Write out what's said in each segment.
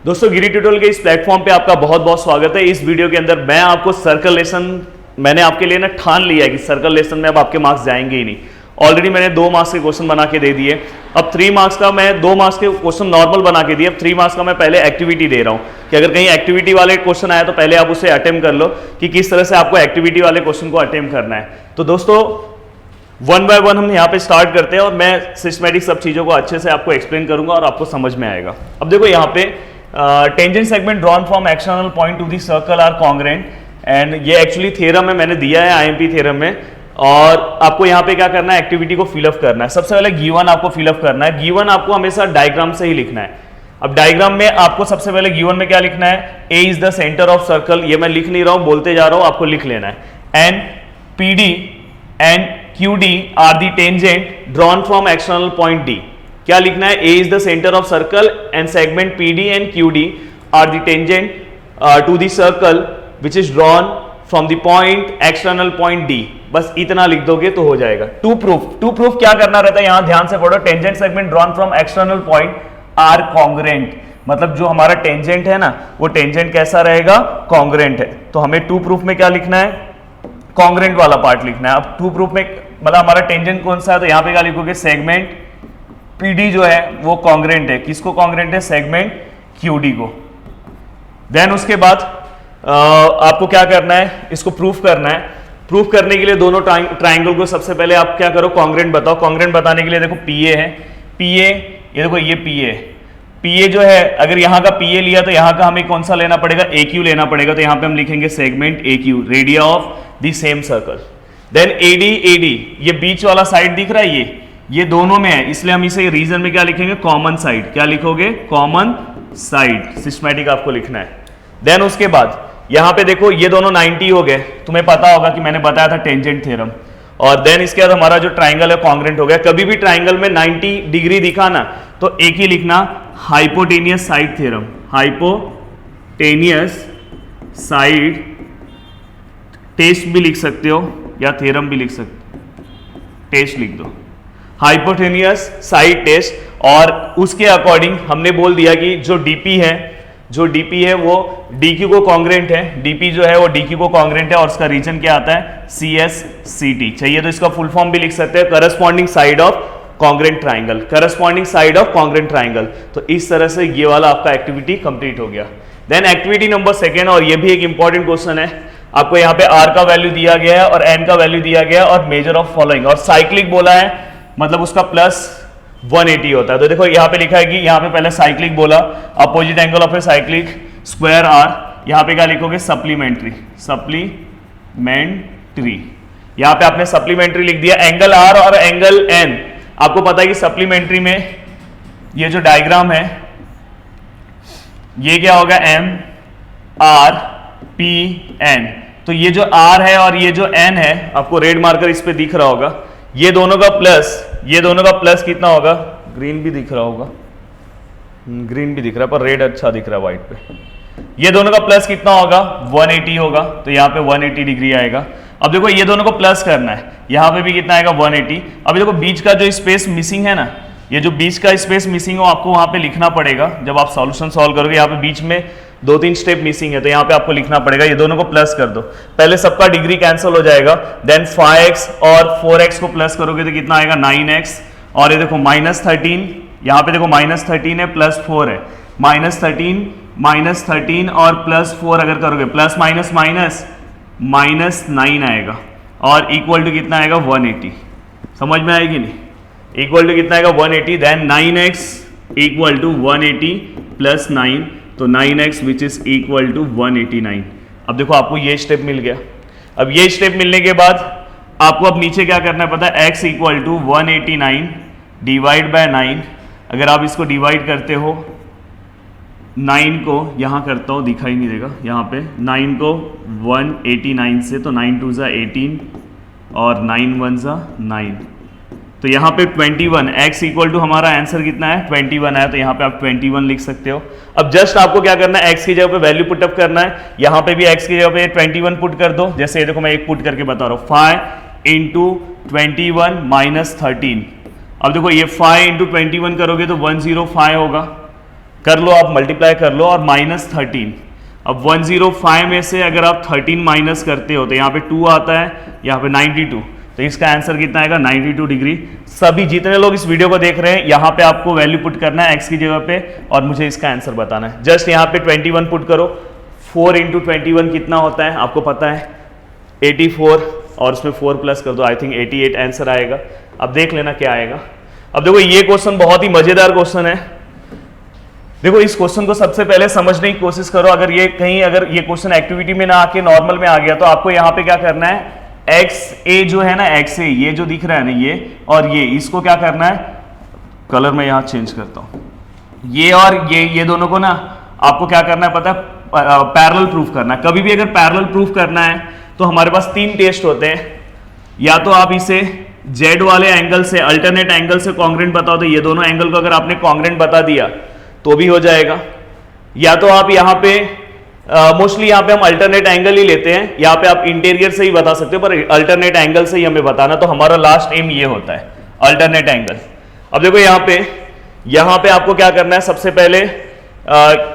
दोस्तों गिरी ट्यूटोरियल के इस प्लेटफॉर्म पे आपका बहुत बहुत स्वागत है। इस वीडियो के अंदर मैं आपको सर्कल लेसन मैंने आपके लिए ना ठान लिया है कि सर्कल लेसन में अब आपके मार्क्स जाएंगे ही नहीं। ऑलरेडी मैंने 2 मार्क्स के क्वेश्चन बना के दे दिए। अब 3 मार्क्स का मैं 2 मार्क्स के क्वेश्चन नॉर्मल बना के दिए। अब 3 मार्क्स का मैं पहले एक्टिविटी दे रहा हूं कि अगर कहीं एक्टिविटी वाले क्वेश्चन आया तो पहले आप उसे अटेम्प्ट कर लो कि किस तरह से आपको एक्टिविटी वाले क्वेश्चन को अटेम्प्ट करना है। तो दोस्तों 1 बाय 1 हम यहाँ पे स्टार्ट करते हैं और मैं सिस्टमैटिक सब चीज़ों को अच्छे से आपको एक्सप्लेन करूंगा और आपको समझ में आएगा। अब देखो यहाँ पे tangent segment drawn from external point to the circle are congruent and ये एक्चुअली थ्योरम है, मैंने दिया है आईएमपी थ्योरम में। और आपको यहाँ पे क्या करना है, एक्टिविटी को फिलअप करना है। सबसे पहले गिवन आपको फिलअप करना है। गिवन आपको हमेशा डायग्राम से ही लिखना है। अब डायग्राम में आपको सबसे पहले गिवन में क्या लिखना है, A is the centre of circle. ये मैं लिख नहीं रहा हूँ, बोलते जा रहा हूँ, आपको लिख लेना है। And PD and QD are the tangent drawn from external point D। क्या लिखना है, A is the center of circle and segment PD and QD are the tangent to the circle which is drawn from the point external point D। बस इतना लिख दोगे तो हो जाएगा। टू प्रूफ क्या करना रहता है, यहाँ ध्यान से पढ़ो। Tangent segment drawn from external point are congruent, मतलब जो हमारा टेंजेंट है ना वो टेंजेंट कैसा रहेगा, कॉन्ग्रेंट है। तो हमें टू प्रूफ में क्या लिखना है, कॉन्ग्रेंट वाला पार्ट लिखना है। अब टू प्रूफ में मतलब हमारा टेंजेंट कौन सा है, तो यहाँ पे क्या लिखोगे, सेगमेंट PD जो है वो कॉन्ग्रेंट है। किसको कॉन्ग्रेंट है, सेगमेंट QD को। देन उसके बाद आपको क्या करना है, इसको प्रूफ करना है। प्रूफ करने के लिए दोनों ट्राइंगल को सबसे पहले आप क्या करो, कॉन्ग्रेंट बताओ। कॉन्ग्रेंट बताने के लिए देखो PA है, PA ये देखो ये PA है। PA जो है अगर यहाँ का PA लिया तो यहाँ का हमें कौन सा लेना पड़ेगा, AQ लेना पड़ेगा। तो यहाँ पे हम लिखेंगे segment AQ, radii of the same circle. Then AD ये बीच वाला साइड दिख रहा है, ये दोनों में है, इसलिए हम इसे रीजन में क्या लिखेंगे, कॉमन साइड। क्या लिखोगे, कॉमन साइड। सिस्टमैटिक आपको लिखना है। देन उसके बाद यहाँ पे देखो ये दोनों 90 हो गए। तुम्हें पता होगा कि मैंने बताया था टेंजेंट थ्योरम। और देन इसके बाद हमारा जो ट्राइंगल है कॉन्ग्रेंट हो गया। कभी भी ट्राइंगल में 90 डिग्री दिखा ना तो एक ही लिखना, hypotenuse side theorem. Hypotenuse side test भी लिख सकते हो या थ्योरम भी लिख सकते हो, टेस्ट लिख दो, हाइपोटेनियस साइड टेस्ट। और उसके अकॉर्डिंग हमने बोल दिया कि जो डीपी है वो DQ को कॉन्ग्रेंट है। DP जो है वो DQ को कॉन्ग्रेंट है और उसका रीजन क्या आता है, CSCT। चाहिए तो इसका फुल फॉर्म भी लिख सकते हैं, corresponding side of congruent triangle, corresponding side of congruent triangle. तो इस तरह से ये वाला आपका एक्टिविटी कंप्लीट हो गया। देन एक्टिविटी नंबर 2, और ये भी एक इंपॉर्टेंट क्वेश्चन है। आपको यहाँ पे R का वैल्यू दिया गया है और N का वैल्यू दिया गया है और मेजर ऑफ फॉलोइंग, और साइक्लिक बोला है मतलब उसका प्लस 180 होता है। तो देखो यहाँ पे लिखा है कि यहाँ पे पहले साइक्लिक बोला, opposite angle of a cyclic square R। यहाँ पे क्या लिखोगे, सप्लीमेंट्री। यहाँ पे आपने सप्लीमेंट्री लिख दिया। एंगल R और एंगल N, आपको पता है कि सप्लीमेंट्री में ये जो डायग्राम है ये क्या होगा, MRPN। तो ये जो R है और ये जो N है, आपको रेड मार्कर इस पे दिख रहा होगा, ये दोनों का प्लस कितना होगा, ग्रीन भी दिख रहा होगा, ग्रीन भी दिख रहा है पर रेड अच्छा दिख रहा है व्हाइट पे। ये दोनों का प्लस कितना होगा, 180 होगा। तो यहाँ पे 180 डिग्री आएगा। अब देखो ये दोनों को प्लस करना है, यहाँ पे भी कितना आएगा, 180। अब देखो बीच का जो स्पेस मिसिंग है ना, ये जो बीच का स्पेस मिसिंग हो आपको वहां पे लिखना पड़ेगा। जब आप सॉल्यूशन सॉल्व करोगे यहाँ पे बीच में 2-3 स्टेप मिसिंग है तो यहाँ पे आपको लिखना पड़ेगा। ये दोनों को प्लस कर दो, पहले सबका डिग्री कैंसिल हो जाएगा। देन 5x और 4x को प्लस करोगे तो कितना आएगा, 9x। और ये देखो -13, यहाँ पे देखो -13 है, +4 है, -13 और +4 अगर करोगे प्लस माइनस -9 आएगा और इक्वल टू कितना आएगा, 180। समझ में आएगी नहीं, इक्वल टू कितना आएगा, 180। देन 9x इक्वल टू 180 + 9, तो 9x which is equal to 189। अब देखो आपको ये स्टेप मिल गया। अब ये स्टेप मिलने के बाद आपको अब नीचे क्या करना है पता है, x equal to 189 divide by 9। अगर आप इसको डिवाइड करते हो 9 को, यहाँ करता हूँ दिखाई नहीं देगा, यहाँ पे 9 को 189 से, तो 9 2 ज़ा 18 और 9 1 ज़ा 9। तो यहाँ पे 21, x इक्वल टू हमारा आंसर कितना है, 21 है। तो यहाँ पे आप 21 लिख सकते हो। अब जस्ट आपको क्या करना है, x की जगह पे वैल्यू पुटअप करना है। यहाँ पे भी x की जगह पे 21 पुट कर दो। जैसे ये देखो मैं एक पुट करके बता रहा हूँ, 5 × 21 - 13। अब देखो ये 5 × 21 करोगे तो 105 होगा। कर लो, आप मल्टीप्लाई कर लो, और -13। अब 105 में से अगर आप 13 माइनस करते हो तो यहाँ पे 2 आता है, यहाँ पे 92, तो इसका आंसर कितना आएगा 92 डिग्री। सभी जितने लोग इस वीडियो को देख रहे हैं यहाँ पे आपको वैल्यू पुट करना है x की जगह पे और मुझे इसका आंसर बताना है। जस्ट यहाँ पे 21 पुट करो, 4 × 21 कितना होता है आपको पता है 84, और उसमें 4 प्लस कर दो, आई थिंक 88 आंसर आएगा। अब देख लेना क्या आएगा। अब देखो ये क्वेश्चन बहुत ही मजेदार क्वेश्चन है। देखो इस क्वेश्चन को सबसे पहले समझने की कोशिश करो। अगर ये क्वेश्चन एक्टिविटी में ना आके नॉर्मल में आ गया तो आपको यहाँ पे क्या करना है, एक्स ए जो है ना, एक्स ए ये जो दिख रहा है ना ये और ये, इसको क्या करना है, कलर में यहाँ चेंज करता हूँ, ये और ये दोनों को ना आपको क्या करना है पता है, पैरेलल प्रूफ करना है। कभी भी अगर पैरेलल प्रूफ करना है तो हमारे पास 3 टेस्ट होते हैं। या तो आप इसे जेड वाले एंगल से, अल्टरनेट एंगल से कॉन्ग्रेंट बताओ, तो ये दोनों एंगल को अगर आपने कॉन्ग्रेंट बता दिया तो भी हो जाएगा। या तो आप यहाँ पे मोस्टली यहाँ पे हम अल्टरनेट एंगल ही लेते हैं, यहाँ पे आप इंटीरियर से ही बता सकते हो, पर अल्टरनेट एंगल से ही हमें बताना, तो हमारा लास्ट एम ये होता है अल्टरनेट एंगल। अब देखो यहाँ पे आपको क्या करना है, सबसे पहले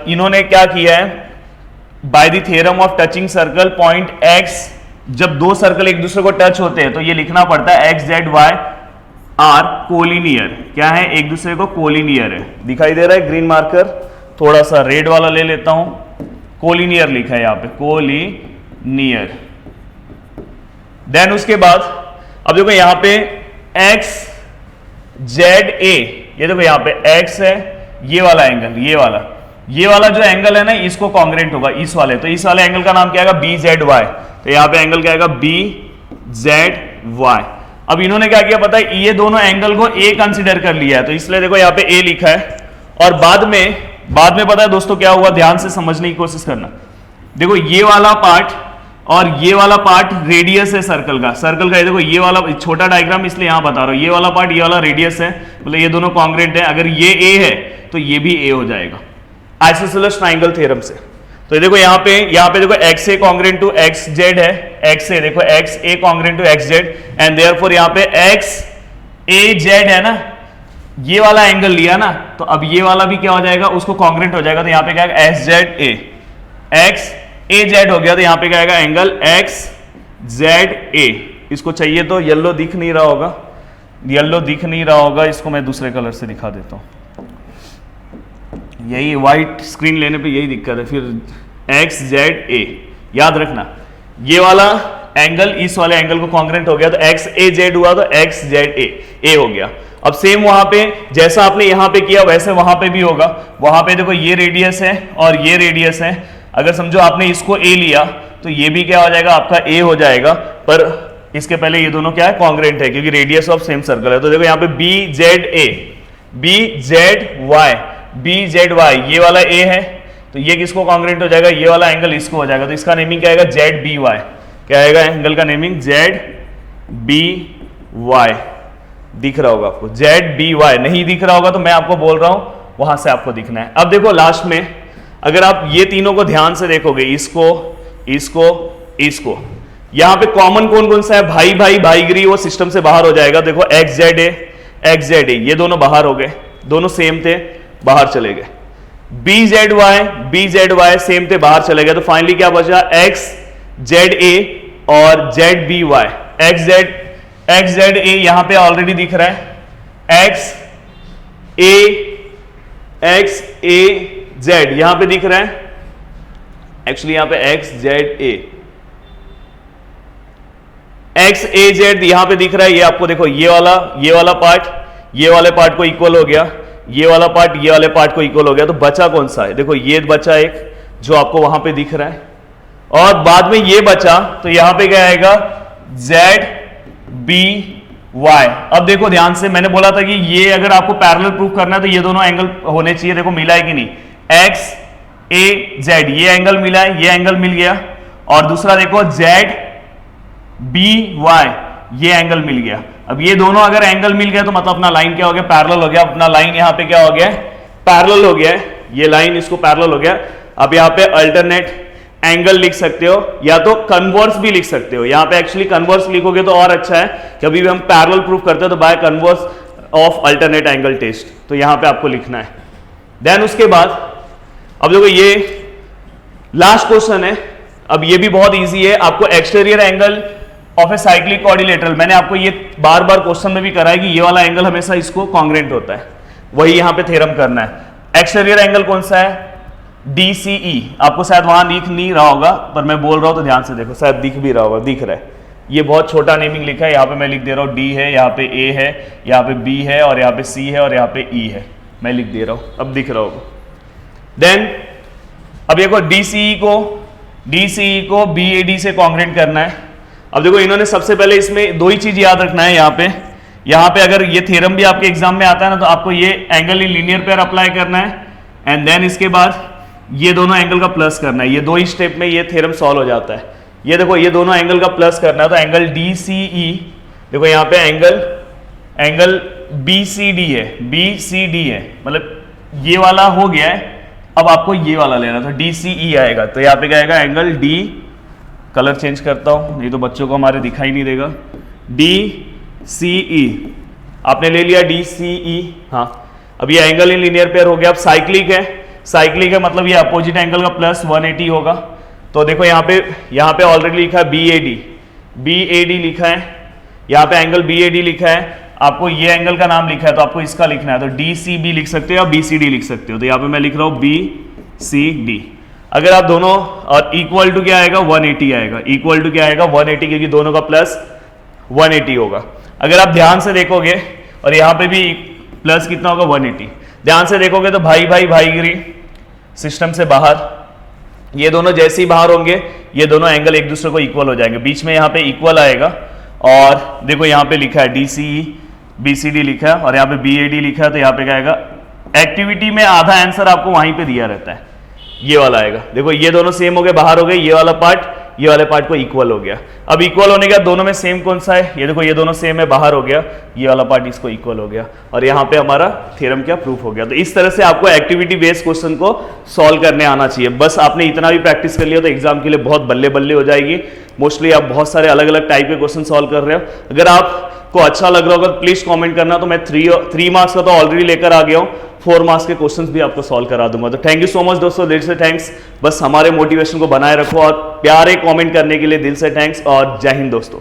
इन्होंने क्या किया है, by the theorem of touching circle point x, जब 2 सर्कल एक दूसरे को टच होते हैं तो ये लिखना पड़ता है X Z Y are collinear. क्या है, एक दूसरे को कोलिनियर है। दिखाई दे रहा है ग्रीन मार्कर, थोड़ा सा रेड वाला ले लेता हूं, कोलिनियर लिखा है यहाँ पे, कोलिनियर। देन उसके बाद अब देखो यहाँ पे एक्स जेड ए, ये देखो यहाँ पे एक्स है, ये वाला एंगल, ये वाला जो एंगल है ना इसको कॉन्ग्रेंट होगा इस वाले, तो इस वाले एंगल का नाम क्या आएगा, बी जेड वाई। तो यहाँ पे एंगल क्या आएगा, बी जेड वाई। अब इन्होंने क्या किया पता है, ये दोनों एंगल को ए कंसीडर कर लिया है, तो इसलिए देखो यहाँ पे ए लिखा है। और बाद में पता है दोस्तों क्या हुआ, ध्यान से समझने की कोशिश करना। देखो ये वाला पार्ट और ये वाला पार्ट रेडियस है सर्कल का, देखो ये वाला छोटा डायग्राम इसलिए यहां बता रहा हूं, ये वाला पार्ट ये वाला रेडियस है, मतलब ये दोनों कॉन्ग्रेंट है। अगर ये ए है तो ये भी ए हो जाएगा आइसोसेलेस ट्रायंगल थ्योरम से। तो देखो यहाँ पे देखो X A congruent to X Z है, एक्स ए देखो X A congruent to X Z, and therefore यहाँ पे एक्स ए जेड है ना, ये वाला एंगल लिया ना, तो अब ये वाला भी क्या हो जाएगा, उसको कॉन्ग्रेंट हो जाएगा। तो यहाँ पे क्या है, एक्स जेड ए, एक्स ए जेड हो गया, तो यहाँ पे क्या आएगा, एंगल एक्स जेड ए। इसको चाहिए तो येलो दिख नहीं रहा होगा, इसको मैं दूसरे कलर से दिखा देता हूँ। यही व्हाइट स्क्रीन लेने पे यही दिक्कत है। फिर एक्स जेड ए याद रखना, ये वाला एंगल इस वाले एंगल को कॉन्ग्रेंट हो गया, तो एक्स ए जेड हुआ तो एक्स जेड ए हो गया। अब सेम वहां पे जैसा आपने यहां पे किया वैसे वहां पे भी होगा। वहां पे देखो ये रेडियस है और ये रेडियस है, अगर समझो आपने इसको ए लिया तो ये भी क्या हो जाएगा, आपका ए हो जाएगा, पर इसके पहले ये दोनों क्या है, कॉन्ग्रेंट है, क्योंकि रेडियस ऑफ सेम सर्कल है। तो देखो यहाँ पे B Z A, B Z Y, B Z Y, ये वाला ए है तो ये किसको कॉन्ग्रेंट हो जाएगा, ये वाला एंगल इसको हो जाएगा, तो इसका नेमिंग क्या आएगा, जेड बी वाई। क्या आएगा एंगल का नेमिंग, जेड बी वाई। दिख रहा होगा आपको, जेड बी वाई। नहीं दिख रहा होगा तो मैं आपको बोल रहा हूं वहां से आपको दिखना है। अब देखो लास्ट में अगर आप ये तीनों को ध्यान से देखोगे, इसको यहां पे कॉमन कौन कौन सा है, भाईगिरी, वो सिस्टम से बाहर हो जाएगा। देखो एक्स जेड ए, ये दोनों बाहर हो गए, दोनों सेम थे, बाहर चले गए। बी जेड वाई सेम थे, बाहर चले गए। तो फाइनली क्या बचा, एक्स जेड ए और Z B Y. X Z A यहां पे ऑलरेडी दिख रहा है, एक्स ए जेड यहां पे दिख रहा है, एक्चुअली यहां पे एक्स जेड एक्स ए जेड यहां पे दिख रहा है। ये आपको देखो ये वाला पार्ट ये वाले पार्ट को इक्वल हो गया, ये वाला पार्ट ये वाले पार्ट को इक्वल हो गया। तो बचा कौन सा है, देखो ये बचा एक जो आपको वहां पे दिख रहा है, और बाद में ये बचा, तो यहां पे क्या आएगा, जेड बी वाई। अब देखो ध्यान से, मैंने बोला था कि ये अगर आपको पैरेलल प्रूफ करना है तो ये दोनों एंगल होने चाहिए। देखो मिला है कि नहीं, एक्स ए जेड ये एंगल मिला है, ये एंगल मिल गया, और दूसरा देखो जेड बी वाई ये एंगल मिल गया। अब ये दोनों अगर एंगल मिल गया तो मतलब अपना लाइन क्या हो गया, पैरेलल हो गया। अपना लाइन यहाँ पे क्या हो गया, पैरेलल हो गया, ये लाइन इसको पैरेलल हो गया। अब यहाँ पे अल्टरनेट एंगल लिख सकते हो, या तो कन्वर्स भी लिख सकते हो। यहाँ पे एक्चुअली कन्वर्स लिखोगे तो और अच्छा है, कभी भी हम पैरेलल प्रूफ करते हो तो by converse of alternate angle test, तो यहाँ पे आपको लिखना है। देन उसके बाद अब देखो ये लास्ट क्वेश्चन है, अब ये भी बहुत इजी है। आपको exterior angle of a cyclic quadrilateral, मैंने आपको ये बार बार क्वेश्चन में भी करा है कि ये वाला एंगल हमेशा इसको कॉन्ग्रेंट होता है, वही यहां पे थ्योरम करना है। एक्सटीरियर एंगल कौन सा है? DCE। आपको शायद वहां दिख नहीं रहा होगा पर मैं बोल रहा हूं तो ध्यान से देखो, शायद दिख भी रहा होगा, दिख रहा है। ये बहुत छोटा नेमिंग लिखा है, यहाँ पे मैं लिख दे रहा हूँ D है, यहाँ पे A है, यहाँ पे B है और यहाँ पे C है और यहाँ पे E है, मैं लिख दे रहा हूँ, अब दिख रहा होगा। देन अब देखो DCE को BAD से कॉन्ग्रेंट करना है। अब देखो इन्होंने सबसे पहले इसमें दो ही चीज याद रखना है, यहाँ पे अगर ये थ्योरम भी आपके एग्जाम में आता है ना तो आपको ये angle in linear pair apply करना है एंड देन इसके बाद ये दोनों एंगल का प्लस करना है। ये दो ही स्टेप में ये थ्योरम सॉल्व हो जाता है। ये देखो ये दोनों एंगल का प्लस करना है तो एंगल DCE, देखो यहाँ पे एंगल BCD है, मतलब ये वाला हो गया है। अब आपको ये वाला लेना था, DCE आएगा तो यहाँ पे क्या आएगा? एंगल D, कलर चेंज करता हूं नहीं तो बच्चों को हमारे दिखाई नहीं देगा, DCE आपने ले लिया DCE। हाँ, अब ये एंगल इन लीनियर पेयर हो गया। अब साइक्लिक है मतलब ये अपोजिट एंगल का प्लस 180 होगा। तो देखो यहाँ पे ऑलरेडी लिखा है BAD लिखा है, यहाँ पे एंगल BAD लिखा है, आपको ये एंगल का नाम लिखा है तो आपको इसका लिखना है, तो DCB लिख सकते हो या BCD लिख सकते हो। तो यहाँ पे मैं लिख रहा हूँ BCD। अगर आप दोनों और इक्वल टू क्या आएगा? 180 आएगा, इक्वल टू क्या आएगा? 180, क्योंकि दोनों का प्लस 180 होगा। अगर आप ध्यान से देखोगे और यहाँ पे भी प्लस कितना होगा? 180। ध्यान से देखोगे तो भाईगिरी सिस्टम से बाहर, ये दोनों जैसे ही बाहर होंगे ये दोनों एंगल एक दूसरे को इक्वल हो जाएंगे, बीच में यहाँ पे इक्वल आएगा। और देखो यहाँ पे लिखा है DCE, BCD लिखा है और यहाँ पे BAD लिखा है, तो यहाँ पे क्या आएगा? एक्टिविटी में आधा आंसर आपको वहीं पे दिया रहता है, ये वाला आएगा। देखो ये दोनों सेम हो गए, बाहर हो गए, ये वाला पार्ट को इक्वल हो गया। अब इक्वल होने के बाद दोनों में सेम कौन सा है? ये देखो ये दोनों सेम है, बाहर हो गया, ये वाला पार्ट इसको इक्वल हो गया और यहाँ पे हमारा थ्योरम क्या प्रूफ हो गया। तो इस तरह से आपको एक्टिविटी बेस्ड क्वेश्चन को सॉल्व करने आना चाहिए। बस आपने इतना भी प्रैक्टिस कर लिया तो एग्जाम के लिए बहुत बल्ले बल्ले हो जाएगी। मोस्टली आप बहुत सारे अलग अलग टाइप के क्वेश्चन सॉल्व कर रहे हो। अगर आपको अच्छा लग रहा होगा तो प्लीज कमेंट करना। तो मैं 3 मार्क्स का तो ऑलरेडी लेकर आ गया हूँ, 4 मार्क्स के क्वेश्चंस भी आपको सॉल्व करा दूंगा। तो थैंक यू सो मच दोस्तों, दिल से थैंक्स। बस हमारे मोटिवेशन को बनाए रखो और प्यारे कमेंट करने के लिए दिल से थैंक्स और जय हिंद दोस्तों।